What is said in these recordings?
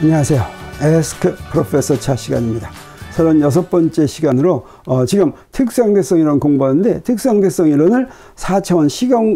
안녕하세요. 에스크 프로페서 차 시간입니다. 36번째 시간으로 지금 특수상대성 이론 공부하는데, 특수상대성 이론을 4차원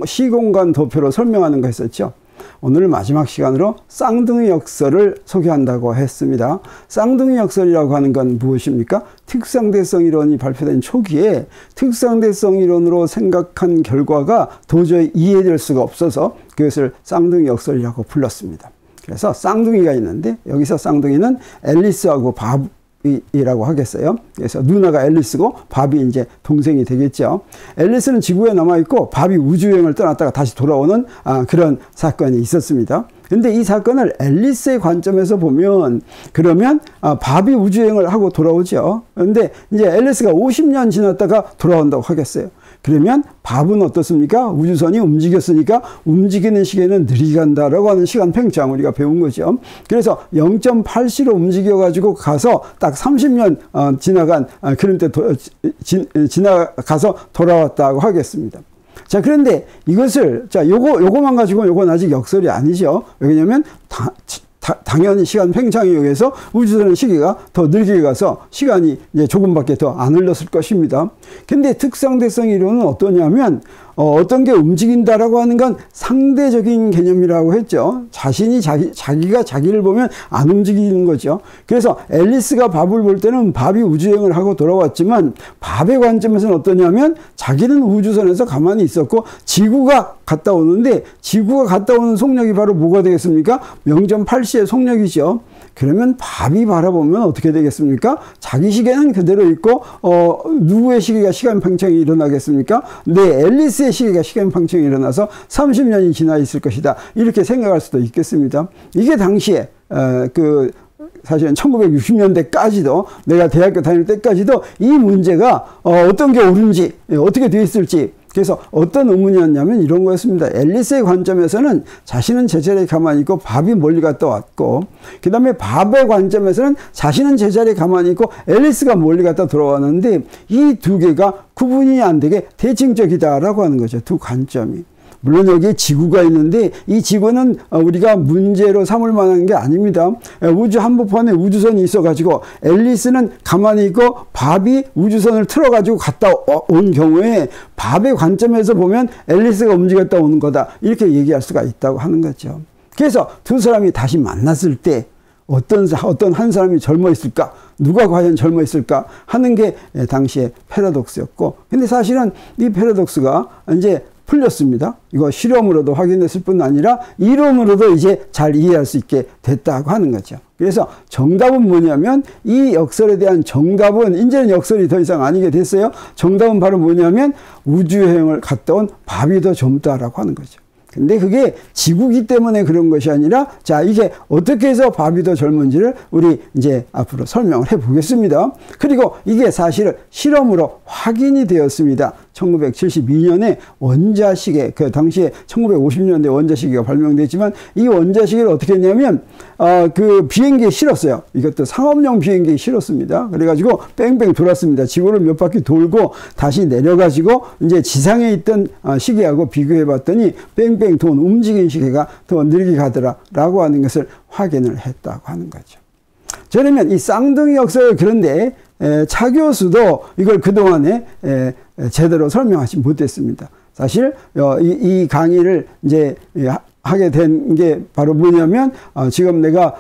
시공간 도표로 설명하는 거 했었죠. 오늘 마지막 시간으로 쌍둥이 역설을 소개한다고 했습니다. 쌍둥이 역설이라고 하는 건 무엇입니까? 특수상대성 이론이 발표된 초기에 특수상대성 이론으로 생각한 결과가 도저히 이해될 수가 없어서 그것을 쌍둥이 역설이라고 불렀습니다. 그래서 쌍둥이가 있는데, 여기서 쌍둥이는 앨리스하고 바비라고 하겠어요. 그래서 누나가 앨리스고 바비 이제 동생이 되겠죠. 앨리스는 지구에 남아있고 바비 우주여행을 떠났다가 다시 돌아오는 그런 사건이 있었습니다. 근데 이 사건을 앨리스의 관점에서 보면, 그러면 바비 우주여행을 하고 돌아오죠. 근데 이제 앨리스가 50년 지났다가 돌아온다고 하겠어요. 그러면 밥은 어떻습니까? 우주선이 움직였으니까 움직이는 시계는 느리게 간다라고 하는 시간 팽창 우리가 배운 거죠. 그래서 0.8시로 움직여가지고 가서 딱 30년 지나간 그런 때 지나가서 돌아왔다고 하겠습니다. 자, 그런데 이것을, 자, 요거만 가지고는 요건 아직 역설이 아니죠. 왜냐면 당연히 시간 팽창에 의해서 우주선의 시계가 더 느리게 가서 시간이 이제 조금밖에 더 안 흘렀을 것입니다. 근데 특수상대성 이론은 어떠냐면, 어떤 게 움직인다라고 하는 건 상대적인 개념이라고 했죠. 자신이 자기가 자기를 보면 안 움직이는 거죠. 그래서 앨리스가 밥을 볼 때는 밥이 우주여행을 하고 돌아왔지만, 밥의 관점에서는 어떠냐면, 자기는 우주선에서 가만히 있었고 지구가 갔다 오는데, 지구가 갔다 오는 속력이 바로 뭐가 되겠습니까? 0.8시의 속력이죠. 그러면 밥이 바라보면 어떻게 되겠습니까? 자기 시계는 그대로 있고, 누구의 시계가 시간 팽창이 일어나겠습니까? 네, 앨리스의 시계가 시간 팽창이 일어나서 30년이 지나 있을 것이다. 이렇게 생각할 수도 있겠습니다. 이게 당시에, 사실은 1960년대까지도, 내가 대학교 다닐 때까지도 이 문제가 어떤 게 옳은지, 어떻게 되어 있을지, 그래서 어떤 의문이었냐면 이런 거였습니다. 앨리스의 관점에서는 자신은 제자리에 가만히 있고 밥이 멀리 갔다 왔고, 그 다음에 밥의 관점에서는 자신은 제자리에 가만히 있고 앨리스가 멀리 갔다 돌아왔는데, 이 두 개가 구분이 안 되게 대칭적이다라고 하는 거죠. 두 관점이. 물론 여기에 지구가 있는데, 이 지구는 우리가 문제로 삼을 만한 게 아닙니다. 우주 한복판에 우주선이 있어가지고 앨리스는 가만히 있고 밥이 우주선을 틀어가지고 갔다 온 경우에 밥의 관점에서 보면 앨리스가 움직였다 오는 거다, 이렇게 얘기할 수가 있다고 하는 거죠. 그래서 두 사람이 다시 만났을 때 어떤 한 사람이 젊어 있을까? 누가 과연 젊어 있을까? 하는 게 당시에 패러독스였고, 근데 사실은 이 패러독스가 이제 풀렸습니다. 이거 실험으로도 확인했을 뿐 아니라 이론으로도 이제 잘 이해할 수 있게 됐다고 하는 거죠. 그래서 정답은 뭐냐면, 이 역설에 대한 정답은, 이제는 역설이 더 이상 아니게 됐어요. 정답은 바로 뭐냐면, 우주여행을 갔다 온 밥이 더 젊다라고 하는 거죠. 근데 그게 지구기 때문에 그런 것이 아니라, 자, 이게 어떻게 해서 밥이 더 젊은지를 우리 이제 앞으로 설명을 해 보겠습니다. 그리고 이게 사실 실험으로 확인이 되었습니다. 1972년에 원자시계, 그 당시에 1950년대 원자시계가 발명됐지만, 이 원자시계를 어떻게 했냐면, 그 비행기에 실었어요. 이것도 상업용 비행기에 실었습니다. 그래가지고 뺑뺑 돌았습니다. 지구를 몇 바퀴 돌고 다시 내려가지고 이제 지상에 있던 시계하고 비교해 봤더니 뺑뺑 돈 움직이는 시계가 더 느리게 가더라라고 하는 것을 확인을 했다고 하는 거죠. 저러면 이 쌍둥이 역설, 그런데 차 교수도 이걸 그동안에 제대로 설명하지 못했습니다. 사실 이 강의를 이제 하게 된 게 바로 뭐냐면, 지금 내가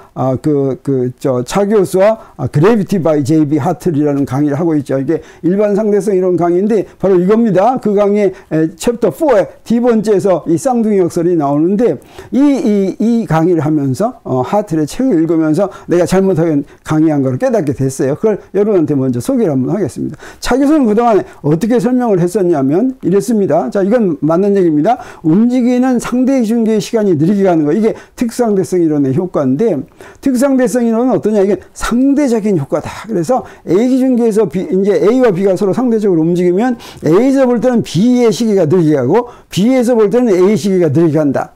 차 교수와 그래비티 바이 J.B. 하틀이라는 강의를 하고 있죠. 이게 일반 상대성 이론 강의인데 바로 이겁니다. 그 강의 챕터 4의 D번째에서 이 쌍둥이 역설이 나오는데, 이 강의를 하면서 하틀의 책을 읽으면서 내가 잘못하게 강의한 걸 깨닫게 됐어요. 그걸 여러분한테 먼저 소개를 한번 하겠습니다. 차 교수는 그동안에 어떻게 설명을 했었냐면 이랬습니다. 자, 이건 맞는 얘기입니다. 움직이는 상대 중계의 시간이 느리게 가는 거, 이게 특수상대성 이론의 효과인데, 특수상대성 이론은 어떠냐, 이게 상대적인 효과다. 그래서 A 기준계에서 이제 A와 B가 서로 상대적으로 움직이면 A에서 볼 때는 B의 시계가 느리게 가고 B에서 볼 때는 A 시계가 느리게 간다.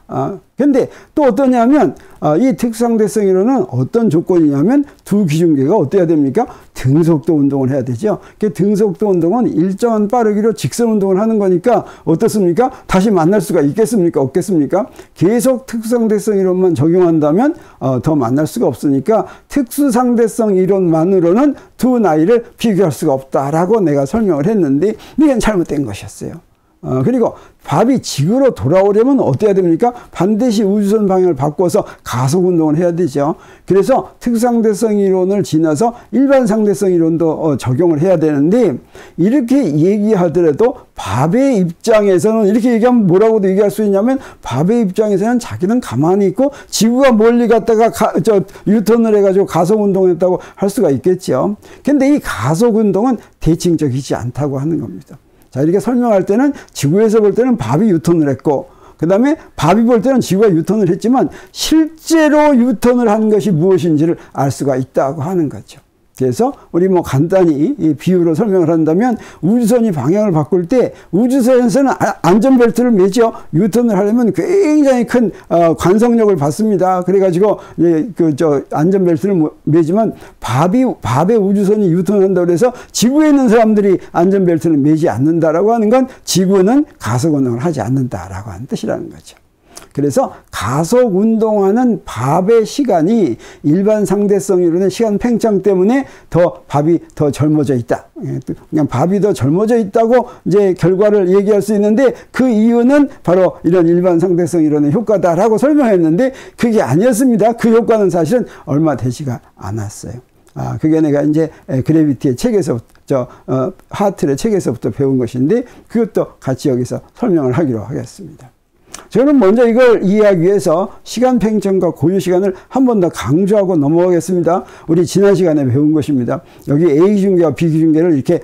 근데 또 어떠냐면 이 특수상대성 이론은 어떤 조건이냐면 두 기중계가 어때야 됩니까? 등속도 운동을 해야 되죠. 그 등속도 운동은 일정한 빠르기로 직선 운동을 하는 거니까 어떻습니까? 다시 만날 수가 있겠습니까? 없겠습니까? 계속 특수상대성 이론만 적용한다면 더 만날 수가 없으니까 특수상대성 이론만으로는 두 나이를 비교할 수가 없다라고 내가 설명을 했는데 이건 잘못된 것이었어요. 그리고 밥이 지구로 돌아오려면 어때야 됩니까? 반드시 우주선 방향을 바꿔서 가속 운동을 해야 되죠. 그래서 특수상대성 이론을 지나서 일반 상대성 이론도 적용을 해야 되는데 이렇게 얘기하더라도 밥의 입장에서는 이렇게 얘기하면 뭐라고도 얘기할 수 있냐면 밥의 입장에서는 자기는 가만히 있고 지구가 멀리 갔다가 유턴을 해가지고 가속 운동했다고 할 수가 있겠죠. 근데 이 가속 운동은 대칭적이지 않다고 하는 겁니다. 자, 이렇게 설명할 때는 지구에서 볼 때는 밥이 유턴을 했고, 그 다음에 밥이 볼 때는 지구가 유턴을 했지만, 실제로 유턴을 한 것이 무엇인지를 알 수가 있다고 하는 거죠. 그래서 우리 뭐 간단히 이 비유로 설명을 한다면 우주선이 방향을 바꿀 때 우주선에서는 안전벨트를 매죠. 유턴을 하려면 굉장히 큰 관성력을 받습니다. 그래가지고 안전벨트를 매지만 밥의 우주선이 유턴한다고 해서 지구에 있는 사람들이 안전벨트를 매지 않는다라고 하는 건 지구는 가속 운동을 하지 않는다라고 하는 뜻이라는 거죠. 그래서 가속 운동하는 밥의 시간이 일반 상대성 이론의 시간 팽창 때문에 밥이 더 젊어져 있다. 그냥 밥이 더 젊어져 있다고 이제 결과를 얘기할 수 있는데 그 이유는 바로 이런 일반 상대성 이론의 효과다라고 설명했는데 그게 아니었습니다. 그 효과는 사실은 얼마 되지가 않았어요. 그게 내가 이제 그래비티의 책에서부터, 하틀의 책에서부터 배운 것인데 그것도 같이 여기서 설명을 하기로 하겠습니다. 저는 먼저 이걸 이해하기 위해서 시간 팽창과 고유 시간을 한 번 더 강조하고 넘어가겠습니다. 우리 지난 시간에 배운 것입니다. 여기 A기중계와 B기중계를 이렇게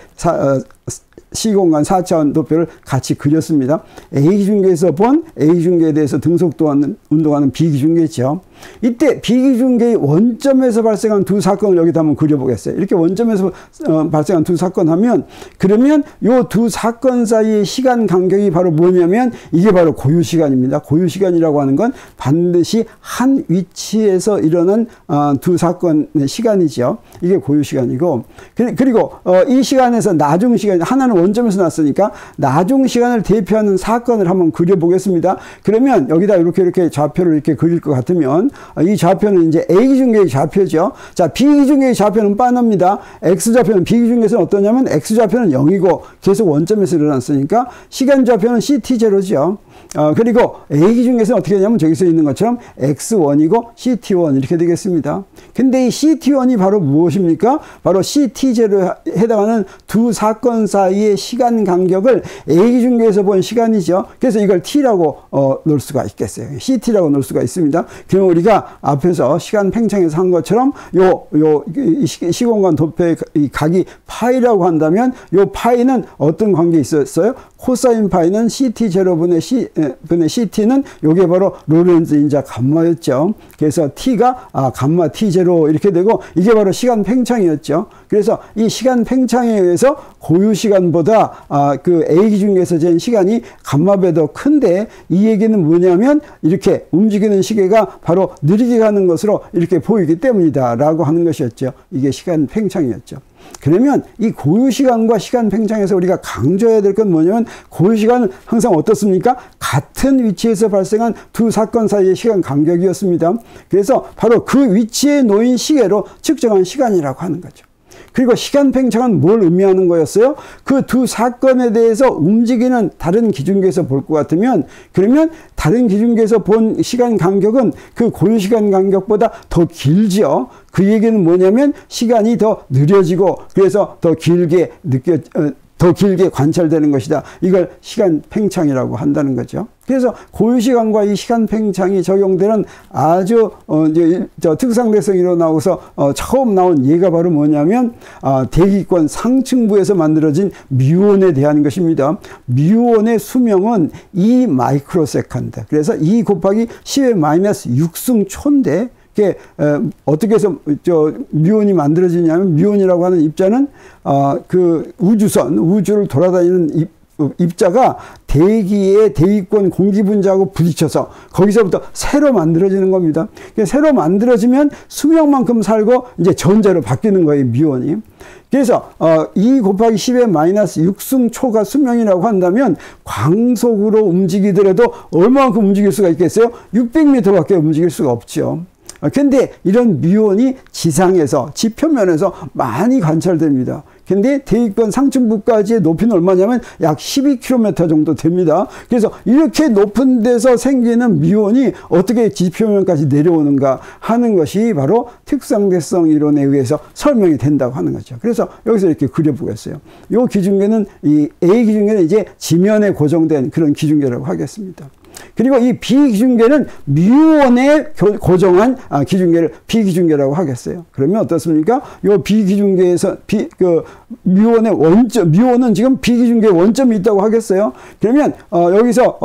시공간 4차원 도표를 같이 그렸습니다. A기중계에서 본 A기중계에 대해서 등속도 운동하는 B기중계죠. 이때 B기중계의 원점에서 발생한 두 사건을 여기다 한번 그려보겠어요. 이렇게 원점에서 발생한 두 사건 하면 그러면 요 두 사건 사이의 시간 간격이 바로 뭐냐면 이게 바로 고유시간입니다. 고유시간이라고 하는 건 반드시 한 위치에서 일어난 두 사건의 시간이죠. 이게 고유시간이고 그리고 이 시간에서 나중시간 하나는 원점에서 났으니까 나중시간을 대표하는 사건을 한번 그려보겠습니다. 그러면 여기다 이렇게 좌표를 이렇게 그릴 것 같으면 이 좌표는 이제 A기중계의 좌표죠. 자, B기중계의 좌표는 빠릅니다. X좌표는 B기중계에서는 어떠냐면 X좌표는 0이고 계속 원점에서 일어났으니까 시간 좌표는 CT0죠. 그리고 A기중계에서는 어떻게 되냐면 저기서 있는 것처럼 X1이고 CT1 이렇게 되겠습니다. 근데 이 CT1이 바로 무엇입니까? 바로 CT0에 해당하는 두 사건 사이의 시간 간격을 A기중계에서 본 시간이죠. 그래서 이걸 T라고 놓을 수가 있겠어요. CT라고 놓을 수가 있습니다. 그럼 우리가 앞에서 시간 팽창에서 한 것처럼 시공간 도표의 이 각이 파이라고 한다면 요 파이는 어떤 관계에 있었어요? 코사인 파이는 CT0분의 CT는 요게 바로 로렌츠 인자 감마였죠. 그래서 T가 감마 T0 이렇게 되고 이게 바로 시간 팽창이었죠. 그래서 이 시간 팽창에 의해서 고유 시간보다 그 A기중계에서 잰 시간이 감마배 더 큰데 이 얘기는 뭐냐면 이렇게 움직이는 시계가 바로 느리게 가는 것으로 이렇게 보이기 때문이다 라고 하는 것이었죠. 이게 시간 팽창이었죠. 그러면 이 고유시간과 시간 팽창에서 우리가 강조해야 될 건 뭐냐면 고유시간은 항상 어떻습니까? 같은 위치에서 발생한 두 사건 사이의 시간 간격이었습니다. 그래서 바로 그 위치에 놓인 시계로 측정한 시간이라고 하는 거죠. 그리고 시간 팽창은 뭘 의미하는 거였어요? 그 두 사건에 대해서 움직이는 다른 기준계에서 볼 것 같으면 그러면 다른 기준계에서 본 시간 간격은 그 고유시간 간격보다 더 길지요. 그 얘기는 뭐냐면 시간이 더 느려지고 그래서 더 길게 관찰되는 것이다. 이걸 시간 팽창이라고 한다는 거죠. 그래서 고유시간과 이 시간 팽창이 적용되는 아주 특상대성 이론하고서 처음 나온 예가 바로 뭐냐면 대기권 상층부에서 만들어진 뮤온에 대한 것입니다. 뮤온의 수명은 2 마이크로세컨드. 그래서 2 곱하기 10의 마이너스 6승초인데 어떻게 해서 뮤온이 만들어지냐면 뮤온이라고 하는 입자는 그 우주를 돌아다니는 입자가 대기의 대기권 공기분자하고 부딪혀서 거기서부터 새로 만들어지는 겁니다. 새로 만들어지면 수명만큼 살고 이제 전자로 바뀌는 거예요, 미온이. 그래서 2 곱하기 10의 마이너스 6승초가 수명이라고 한다면 광속으로 움직이더라도 얼마만큼 움직일 수가 있겠어요? 600m밖에 움직일 수가 없죠. 근데 이런 미온이 지상에서, 지표면에서 많이 관찰됩니다. 근데 대기권 상층부까지의 높이는 얼마냐면 약 12km 정도 됩니다. 그래서 이렇게 높은 데서 생기는 미온이 어떻게 지표면까지 내려오는가 하는 것이 바로 특상대성 이론에 의해서 설명이 된다고 하는 거죠. 그래서 여기서 이렇게 그려보겠어요. 이 기준계는, 이 A 기준계는 이제 지면에 고정된 그런 기준계라고 하겠습니다. 그리고 이 비기준계는 미온에 고정한 기준계를 비기준계라고 하겠어요. 그러면 어떻습니까? 이 비기준계에서 미온의 원점, 미온은 지금 비기준계의 원점이 있다고 하겠어요. 그러면 여기서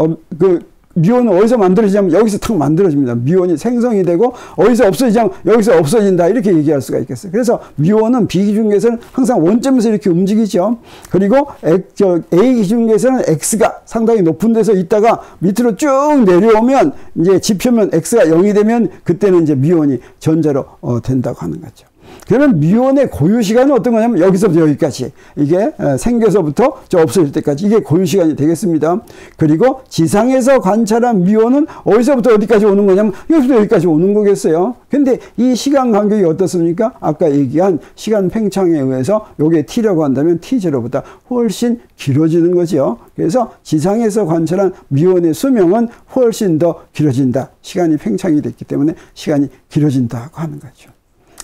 미온은 어디서 만들어지냐면 여기서 탁 만들어집니다. 미온이 생성이 되고 어디서 없어지냐면 여기서 없어진다, 이렇게 얘기할 수가 있겠어요. 그래서 미온은 비기준계에서는 항상 원점에서 이렇게 움직이죠. 그리고 A 기준계에서는 X가 상당히 높은 데서 있다가 밑으로 쭉 내려오면 이제 지표면 X가 0이 되면 그때는 이제 미온이 전자로 된다고 하는 거죠. 그러면 미온의 고유시간은 어떤 거냐면 여기서부터 여기까지, 이게 생겨서부터 저 없어질 때까지, 이게 고유시간이 되겠습니다. 그리고 지상에서 관찰한 미온은 어디서부터 어디까지 오는 거냐면 여기서부터 여기까지 오는 거겠어요. 근데 이 시간 간격이 어떻습니까? 아까 얘기한 시간 팽창에 의해서 요게 t라고 한다면 t0보다 훨씬 길어지는 거죠. 그래서 지상에서 관찰한 미온의 수명은 훨씬 더 길어진다. 시간이 팽창이 됐기 때문에 시간이 길어진다고 하는 거죠.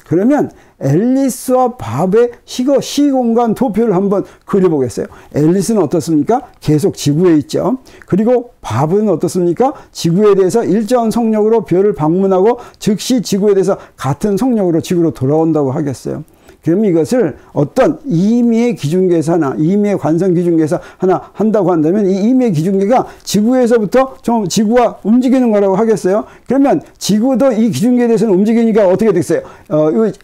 그러면 앨리스와 밥의 시공간 도표를 한번 그려보겠어요. 앨리스는 어떻습니까? 계속 지구에 있죠. 그리고 밥은 어떻습니까? 지구에 대해서 일정한 속력으로 별을 방문하고 즉시 지구에 대해서 같은 속력으로 지구로 돌아온다고 하겠어요. 그럼 이것을 어떤 임의의 기준계에서 하나, 임의의 관성 기준계에서 하나 한다고 한다면 이 임의의 기준계가 지구에서부터 좀 지구와 움직이는 거라고 하겠어요. 그러면 지구도 이 기준계에 대해서는 움직이니까 어떻게 되겠어요?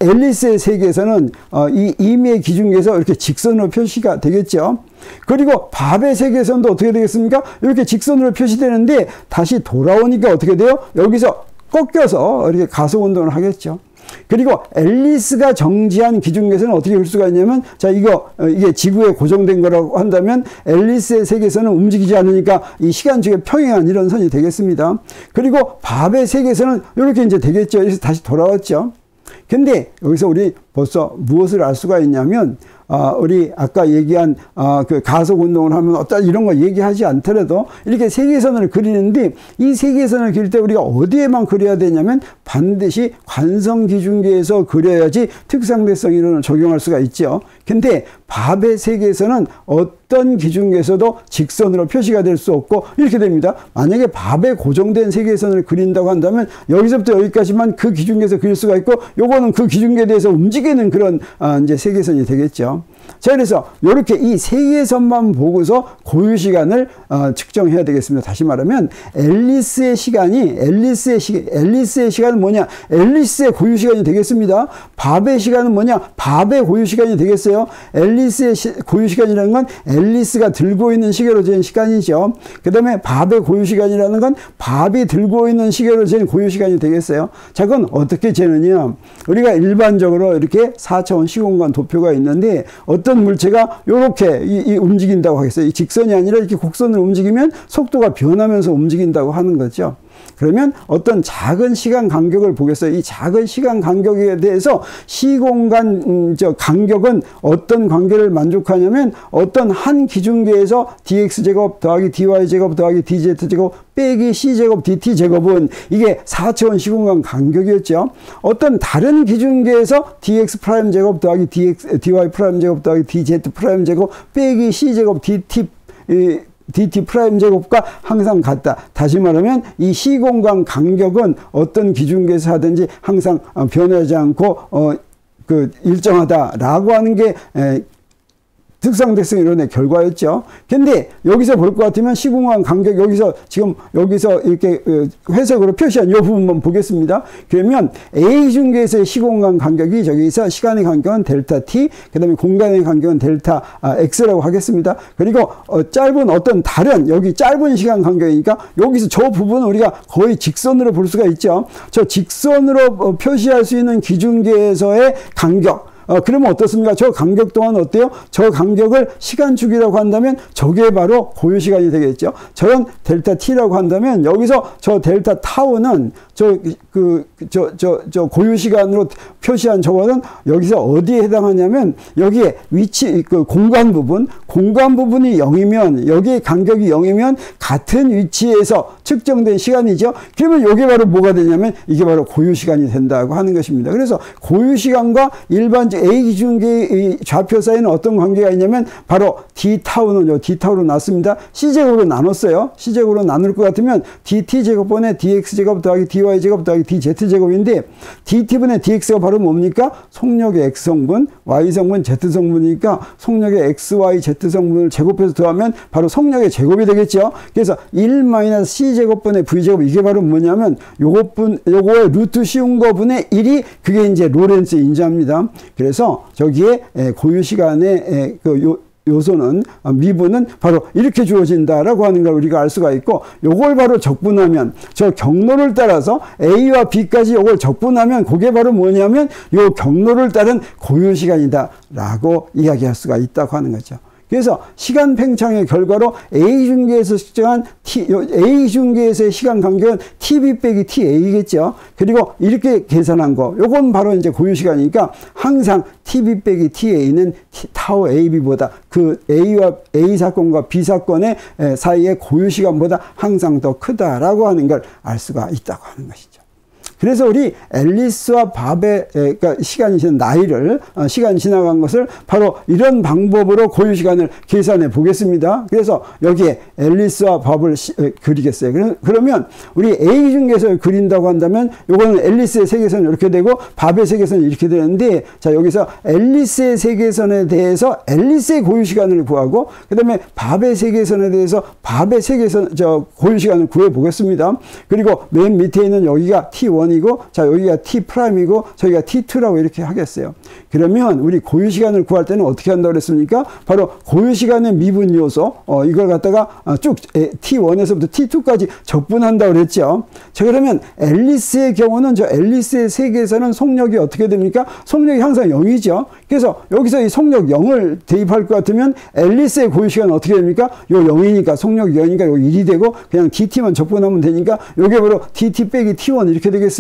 앨리스의 세계에서는 이 임의의 기준계에서 이렇게 직선으로 표시가 되겠죠. 그리고 밥의 세계에서는 어떻게 되겠습니까? 이렇게 직선으로 표시되는데 다시 돌아오니까 어떻게 돼요? 여기서 꺾여서 이렇게 가속운동을 하겠죠. 그리고 앨리스가 정지한 기준계에서는 어떻게 볼 수가 있냐면, 자, 이게 지구에 고정된 거라고 한다면 앨리스의 세계에서는 움직이지 않으니까 이 시간축의 평행한 이런 선이 되겠습니다. 그리고 밥의 세계에서는 이렇게 이제 되겠죠. 그래서 다시 돌아왔죠. 근데 여기서 우리 벌써 무엇을 알 수가 있냐면, 우리 아까 얘기한 그 가속 운동을 하면 어떤 이런 거 얘기하지 않더라도 이렇게 세계선을 그리는데, 이 세계선을 그릴 때 우리가 어디에만 그려야 되냐면 반드시 관성 기준계에서 그려야지 특상대성 이론을 적용할 수가 있죠. 근데 밥의 세계에서는 어떤 기준계에서도 직선으로 표시가 될 수 없고 이렇게 됩니다. 만약에 밥에 고정된 세계선을 그린다고 한다면 여기서부터 여기까지만 그 기준계에서 그릴 수가 있고, 요거는 그 기준계에 대해서 움직이는 그런 이제 세계선이 되겠죠. 자, 그래서 이렇게 이 세계선만 보고서 고유시간을 측정해야 되겠습니다. 다시 말하면 앨리스의 시간은 뭐냐? 앨리스의 고유시간이 되겠습니다. 밥의 시간은 뭐냐? 밥의 고유시간이 되겠어요. 앨리스의 고유시간이라는 건 앨리스가 들고 있는 시계로 재는 시간이죠. 그 다음에 밥의 고유시간이라는 건 밥이 들고 있는 시계로 재는 고유시간이 되겠어요. 자, 그건 어떻게 재느냐? 우리가 일반적으로 이렇게 4차원 시공간 도표가 있는데, 어떤 물체가 이렇게 움직인다고 하겠어요. 이 직선이 아니라 이렇게 곡선으로 움직이면 속도가 변하면서 움직인다고 하는 거죠. 그러면 어떤 작은 시간 간격을 보겠어요. 이 작은 시간 간격에 대해서 시공간 간격은 어떤 관계를 만족하냐면, 어떤 한 기준계에서 dx제곱 더하기 dy제곱 더하기 dz제곱 빼기 c제곱 dt제곱은 이게 4차원 시공간 간격이었죠. 어떤 다른 기준계에서 dx'제곱 더하기 dy'제곱 더하기 dz'제곱 빼기 c제곱 dt 프라임 제곱과 항상 같다. 다시 말하면 이 시공간 간격은 어떤 기준계에서 하든지 항상 변하지 않고 일정하다라고 하는 게 특상대성 이론의 결과였죠. 근데 여기서 볼 것 같으면 시공간 간격 여기서 이렇게 회색으로 표시한 이 부분만 보겠습니다. 그러면 A 중계에서의 시공간 간격이 저기서 시간의 간격은 델타 t, 그 다음에 공간의 간격은 델타 x라고 하겠습니다. 그리고 짧은 어떤 다른 여기 짧은 시간 간격이니까 여기서 저 부분은 우리가 거의 직선으로 볼 수가 있죠. 저 직선으로 표시할 수 있는 기중계에서의 간격. 그러면 어떻습니까? 저 간격 또한 어때요? 저 간격을 시간축이라고 한다면 저게 바로 고유시간이 되겠죠. 저런 델타 t라고 한다면 여기서 저 델타 타우는 저 고유시간으로 표시한 저거는 여기서 어디에 해당하냐면 여기에 위치, 공간 부분이 0이면 여기에 간격이 0이면 같은 위치에서 측정된 시간이죠. 그러면 이게 바로 뭐가 되냐면 이게 바로 고유시간이 된다고 하는 것입니다. 그래서 고유시간과 일반적 A 기준계의 좌표 사이는 어떤 관계가 있냐면 바로 d타우는요. d타우로 났습니다. C제곱으로 나눴어요. C제곱으로 나눌 것 같으면 dt제곱분의 dx제곱 더하기 dy제곱 더하기 dz제곱인데 dt분의 dx가 바로 뭡니까? 속력의 x성분, y성분, z성분이니까 속력의 x, y, z성분을 제곱해서 더하면 바로 속력의 제곱이 되겠죠. 그래서 1-c제곱분의 v제곱 이게 바로 뭐냐면 요거의 루트 씌운 거 분의 1이 그게 이제 로렌츠 인자입니다. 그래서 저기에 고유시간의 요소는 미분은 바로 이렇게 주어진다라고 하는 걸 우리가 알 수가 있고 요걸 바로 적분하면 저 경로를 따라서 A와 B까지 요걸 적분하면 그게 바로 뭐냐면 요 경로를 따른 고유시간이다라고 이야기할 수가 있다고 하는 거죠. 그래서 시간 팽창의 결과로 A중계에서 측정한 A중계에서의 시간 간격은 TB 빼기 TA겠죠. 그리고 이렇게 계산한 거, 요건 바로 이제 고유시간이니까 항상 TB 빼기 TA는 타우 AB보다 그 A 사건과 B 사건의 사이의 고유시간보다 항상 더 크다라고 하는 걸 알 수가 있다고 하는 것이죠. 그래서 우리 앨리스와 밥의 그러니까 시간이 시간 지나간 것을 바로 이런 방법으로 고유시간을 계산해 보겠습니다. 그래서 여기에 앨리스와 밥을 그리겠어요. 그러면 우리 A 중에서 그린다고 한다면 요거는 앨리스의 세계선이 이렇게 되고 밥의 세계선이 이렇게 되는데 자 여기서 앨리스의 세계선에 대해서 앨리스의 고유시간을 구하고 그 다음에 밥의 세계선에 대해서 밥의 세계선 고유시간을 구해 보겠습니다. 그리고 맨 밑에 있는 여기가 T1 이고 자 여기가 T'이고 저기가 T2라고 이렇게 하겠어요. 그러면 우리 고유시간을 구할 때는 어떻게 한다고 그랬습니까? 바로 고유시간의 미분 요소 이걸 갖다가 쭉 T1에서부터 T2까지 적분한다고 그랬죠. 자 그러면 앨리스의 경우는 저 앨리스의 세계에서는 속력이 어떻게 됩니까? 속력이 항상 0이죠. 그래서 여기서 이 속력 0을 대입할 것 같으면 앨리스의 고유시간은 어떻게 됩니까? 요 0이니까 속력이 0이니까 요 1이 되고 그냥 DT만 적분하면 되니까 요게 바로 DT 빼기 T1 이렇게 되겠습니다.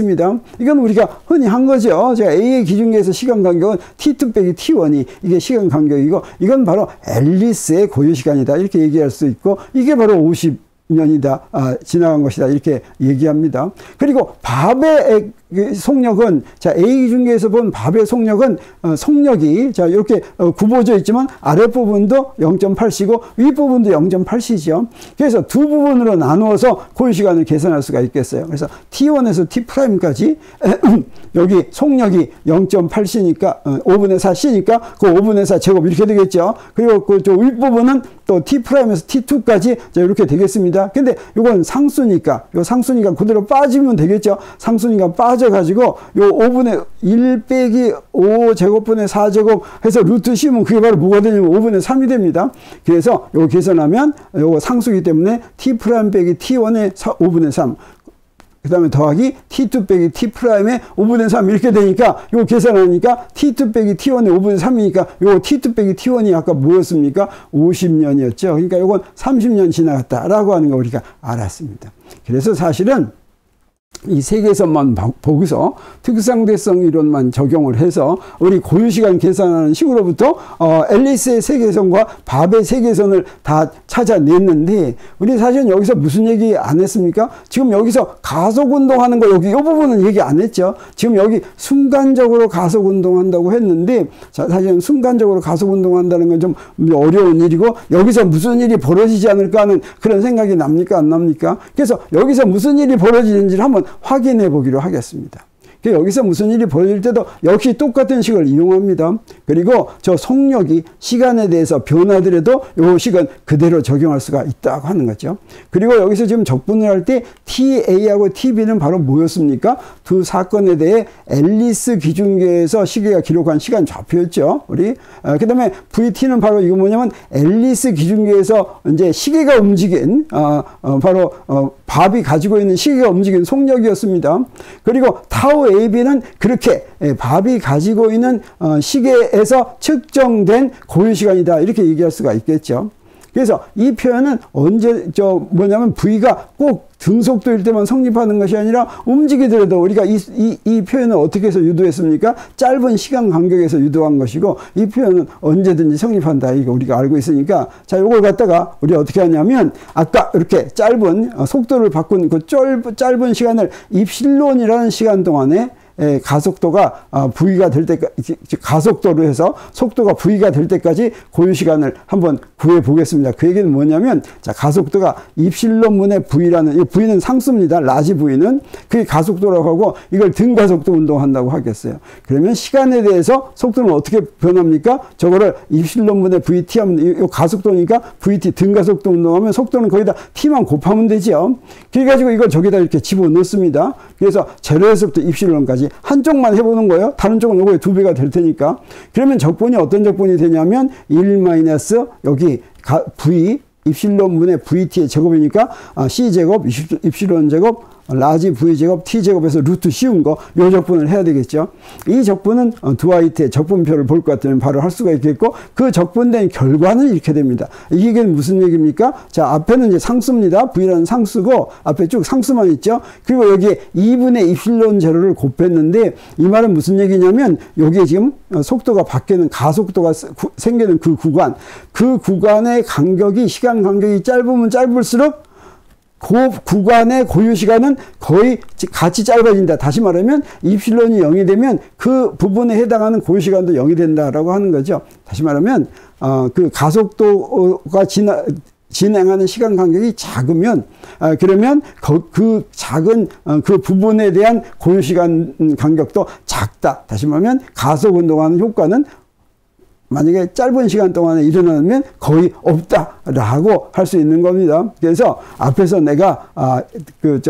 이건 우리가 흔히 한 거죠. 제가 A의 기준계에서 시간 간격은 T2 빼기 T1이 이게 시간 간격이고 이건 바로 앨리스의 고유시간이다. 이렇게 얘기할 수 있고 이게 바로 50년이다. 지나간 것이다. 이렇게 얘기합니다. 그리고 밥의 속력은 자 A 중계에서 본 밥의 속력은 속력이 자 이렇게 굽어져 있지만 아랫부분도 0.8c고 윗부분도 0.8c죠. 그래서 두 부분으로 나누어서 고유시간을 계산할 수가 있겠어요. 그래서 T1에서 T'까지 여기 속력이 0.8c니까 5분의 4c니까 그 5분의 4 제곱 이렇게 되겠죠. 그리고 그 윗부분은 또 T'에서 T2까지 자 이렇게 되겠습니다. 근데 이건 상수니까 그대로 빠지면 되겠죠. 상수니까 빠져가지고 요 5분의 1 빼기 5 제곱분의 4 제곱 해서 루트 씌우면 그게 바로 뭐가 되냐면 5분의 3이 됩니다. 그래서 요거 계산하면 요거 상수이기 때문에 T' 빼기 T1의 5분의 3 그 다음에 더하기 T2 빼기 T'의 5분의 3 이렇게 되니까 이거 계산하니까 T2 빼기 T1의 5분의 3이니까 이거 T2 빼기 T1이 아까 뭐였습니까? 50년이었죠. 그러니까 이건 30년 지나갔다라고 하는 거 우리가 알았습니다. 그래서 사실은 이 세계선만 보고서 특상대성 이론만 적용을 해서 우리 고유시간 계산하는 식으로부터 앨리스의 세계선과 밥의 세계선을 다 찾아냈는데 우리 사실은 여기서 무슨 얘기 안 했습니까? 지금 여기서 가속운동하는 거 여기 이 부분은 얘기 안 했죠. 지금 여기 순간적으로 가속운동한다고 했는데 자, 사실은 순간적으로 가속운동한다는 건 좀 어려운 일이고 여기서 무슨 일이 벌어지지 않을까 하는 그런 생각이 납니까? 안 납니까? 그래서 여기서 무슨 일이 벌어지는지를 한번 확인해 보기로 하겠습니다. 여기서 무슨 일이 벌어질 때도 역시 똑같은 식을 이용합니다. 그리고 저 속력이 시간에 대해서 변하더라도 요 식은 그대로 적용할 수가 있다고 하는 거죠. 그리고 여기서 지금 적분을 할 때 TA하고 TB는 바로 뭐였습니까? 두 사건에 대해 앨리스 기준계에서 시계가 기록한 시간 좌표였죠. 우리 그 다음에 VT는 바로 이거 뭐냐면 앨리스 기준계에서 이제 시계가 움직인 바로 밥이 가지고 있는 시계가 움직인 속력이었습니다. 그리고 타우 AB는 그렇게 밥이 가지고 있는 시계에서 측정된 고유시간이다 이렇게 얘기할 수가 있겠죠. 그래서 이 표현은 언제 뭐냐면 V가 꼭 등속도일 때만 성립하는 것이 아니라 움직이더라도 우리가 이 표현을 어떻게 해서 유도했습니까? 짧은 시간 간격에서 유도한 것이고 이 표현은 언제든지 성립한다 이거 우리가 알고 있으니까 자 요걸 갖다가 우리 어떻게 하냐면 아까 이렇게 짧은 속도를 바꾼 그 짧은 시간을 입실론이라는 시간 동안에 가속도가 V가 될 때까지 가속도로 해서 속도가 V가 될 때까지 고유시간을 한번 구해 보겠습니다. 그 얘기는 뭐냐면 자 가속도가 입실론분의 V라는 이 V는 상수입니다. 라지 V는 그게 가속도라고 하고 이걸 등가속도 운동한다고 하겠어요. 그러면 시간에 대해서 속도는 어떻게 변합니까? 저거를 입실론분의 VT 하면 이 가속도니까 VT 등가속도 운동하면 속도는 거기다 T만 곱하면 되죠. 그래가지고 이걸 저기다 이렇게 집어넣습니다. 그래서 제로에서부터 입실론까지 한쪽만 해보는 거예요. 다른 쪽은 요거의 2배가 될 테니까. 그러면 적분이 어떤 적분이 되냐면 1 마이너스 여기 V 입실론분의 VT의 제곱이니까 C제곱 입실론 제곱 라지 V제곱 T제곱에서 루트 씌운 거 요 적분을 해야 되겠죠. 이 적분은 드와이트의 적분표를 볼 것 같으면 바로 할 수가 있겠고 그 적분된 결과는 이렇게 됩니다. 이게 무슨 얘기입니까? 자 앞에는 이제 상수입니다. V라는 상수고 앞에 쭉 상수만 있죠. 그리고 여기에 2분의 입실론 제로를 곱했는데 이 말은 무슨 얘기냐면 여기에 지금 속도가 바뀌는 가속도가 생기는 그 구간의 간격이 시간 간격이 짧으면 짧을수록 그 구간의 고유시간은 거의 같이 짧아진다. 다시 말하면 입실론이 0이 되면 그 부분에 해당하는 고유시간도 0이 된다라고 하는 거죠. 다시 말하면 그 가속도가 진행하는 시간 간격이 작으면 그러면 그 작은 그 부분에 대한 고유시간 간격도 작다. 다시 말하면 가속운동하는 효과는 만약에 짧은 시간 동안에 일어나면 거의 없다라고 할 수 있는 겁니다. 그래서 앞에서 내가 그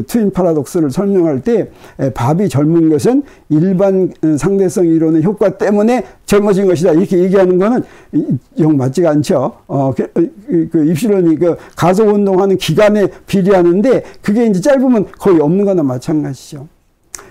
트윈 파라독스를 설명할 때 밥이 젊은 것은 일반 상대성 이론의 효과 때문에 젊어진 것이다 이렇게 얘기하는 거는 영 맞지가 않죠. 그 입실론이 그 가속 운동하는 기간에 비례하는데 그게 이제 짧으면 거의 없는 거나 마찬가지죠.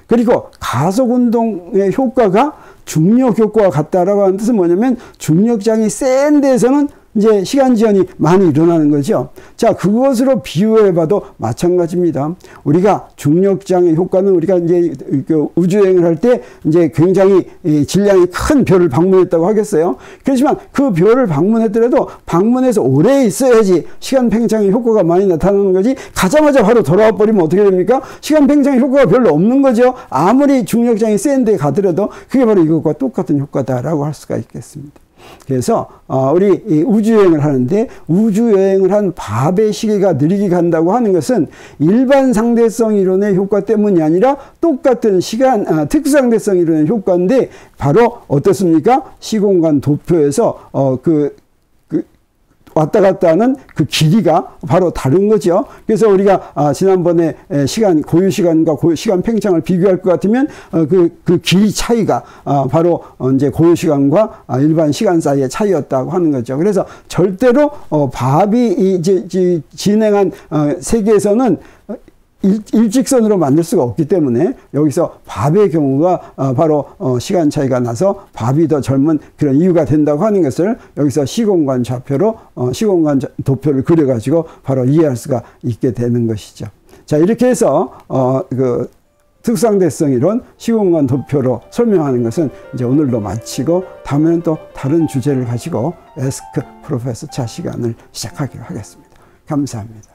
그리고 가속 운동의 효과가 중력 효과와 같다라고 하는 뜻은 뭐냐면 중력장이 센 데서는 이제 시간 지연이 많이 일어나는 거죠. 자, 그것으로 비유해봐도 마찬가지입니다. 우리가 중력장의 효과는 우리가 이제 그 우주여행을 할 때 이제 굉장히 질량이 큰 별을 방문했다고 하겠어요. 그렇지만 그 별을 방문했더라도 방문해서 오래 있어야지 시간 팽창의 효과가 많이 나타나는 거지. 가자마자 바로 돌아와 버리면 어떻게 됩니까? 시간 팽창의 효과가 별로 없는 거죠. 아무리 중력장이 센 데 가더라도 그게 바로 이것과 똑같은 효과다라고 할 수가 있겠습니다. 그래서 우리 우주여행을 하는데 우주여행을 한 밥의 시계가 느리게 간다고 하는 것은 일반 상대성 이론의 효과 때문이 아니라 똑같은 시간 특수상대성 이론의 효과인데 바로 어떻습니까? 시공간 도표에서 왔다 갔다 하는 그 길이가 바로 다른 거죠. 그래서 우리가 지난번에 고유 시간과 시간 팽창을 비교할 것 같으면 그 길이 차이가 바로 이제 고유 시간과 일반 시간 사이의 차이였다고 하는 거죠. 그래서 절대로 밥이 이제 진행한 세계에서는 일직선으로 만들 수가 없기 때문에 여기서 밥의 경우가 바로 시간 차이가 나서 밥이 더 젊은 그런 이유가 된다고 하는 것을 여기서 시공간 좌표로 시공간 도표를 그려가지고 바로 이해할 수가 있게 되는 것이죠. 자, 이렇게 해서 그 특수상대성 이론 시공간 도표로 설명하는 것은 이제 오늘로 마치고 다음에는 또 다른 주제를 가지고 에스크 프로페서 차 시간을 시작하기로 하겠습니다. 감사합니다.